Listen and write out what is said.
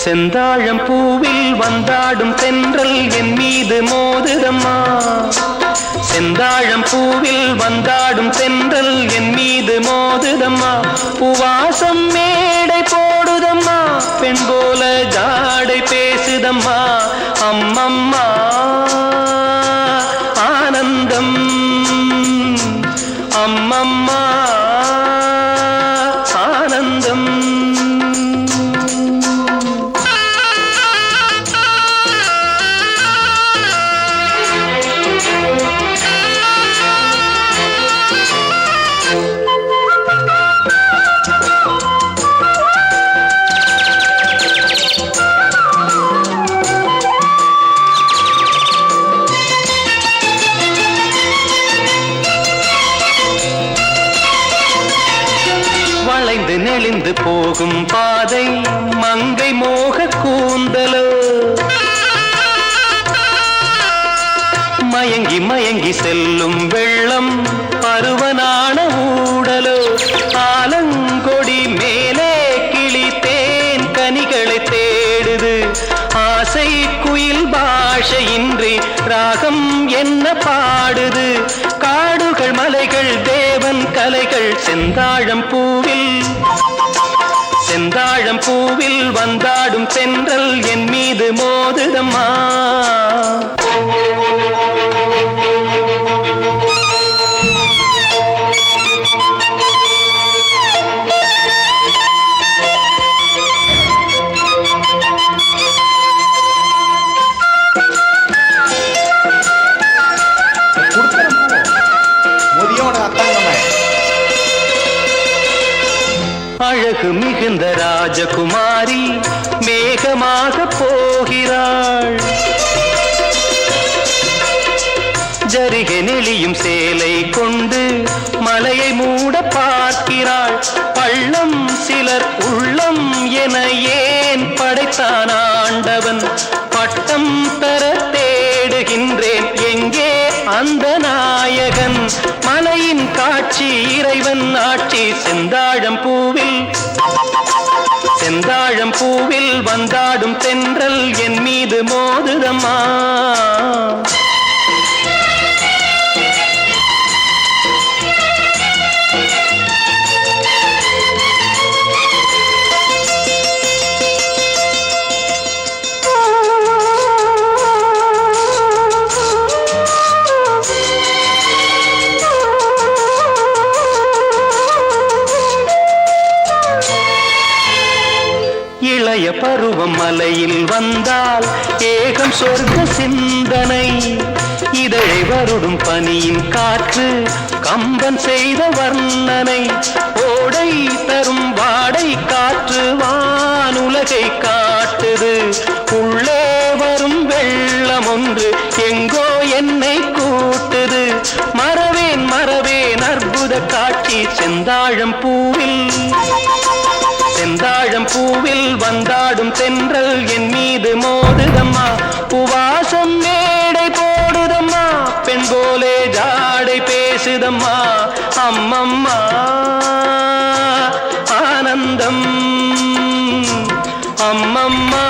செந்தாழம் பூவில் வந்தாடும் தென்றல் என் மீது மோதுதம்மா. செந்தாழம் பூவில் வந்தாடும் தென்றல் என் மீது மோதுதம்மா. பூவாசம் மேடை போடுதம்மா, பெண் போல ஜாடை பேசுதம்மா. அம்மம்மா ஆனந்தம், அம்மம்மா ஆனந்தம். வளைந்து நெளிந்து போகும் பாதை மங்கை மோக கூந்தலோ, மயங்கி மயங்கி செல்லும் வெள்ளம் பருவனான ஊடலோ. ஆலங்கொடி மேலே கிளி தேன் கனிகளை தேடுது, ஆசை குயில் பாஷையின்றி ராகம் என்ன பாடுது. காடுகள் மலைகள் தேவன் கலைகள் செந்தாழம் பூவில், செந்தாழம் பூவில் வந்தாடும் தென்றல் என் மீது மோதுதம்மா. அழகு மிகுந்த ராஜகுமாரி மேகமாக போகிறாள், ஜரிகை நெளியும் சேலை கொண்டு மலையை மூட பார்க்கிறாள். பள்ளம் சிலர் உள்ளம் என ஏன் படைத்தான் ஆண்டவன், பட்டம் தர தேடுகின்றேன் எங்கே அந்த நாயகன். மலையின் காட்சி இறைவன் ஆட்சி செந்தாழம் பூவில், செந்தாழம் பூவில் வந்தாடும் தென்றல் என் மீது மோதுதம்மா. இளைய பருவம் மலையில் வந்தால் ஏகம் சொர்க்க சிந்தனை, இதழை வருடும் பனியின் காற்று கம்பன் செய்த வர்ணனை. ஓடை தரும் வாடை காற்று வானுலகை காட்டுது, உள்ளே வரும் வெள்ளம் ஒன்று எங்கோ என்னை கூட்டுது. மறவேன் மறவேன் அற்புத காட்சி செந்தாழம் பூவில், செந்தாழம் பூவில் வந்தாடும் தென்றல் என் மீது மோதுதம்மா. பூவாசம் மேடை போடுதம்மா, பெண் போலே ஜாடை பேசுதம்மா. அம்மம்மா ஆனந்தம், அம்மம்மா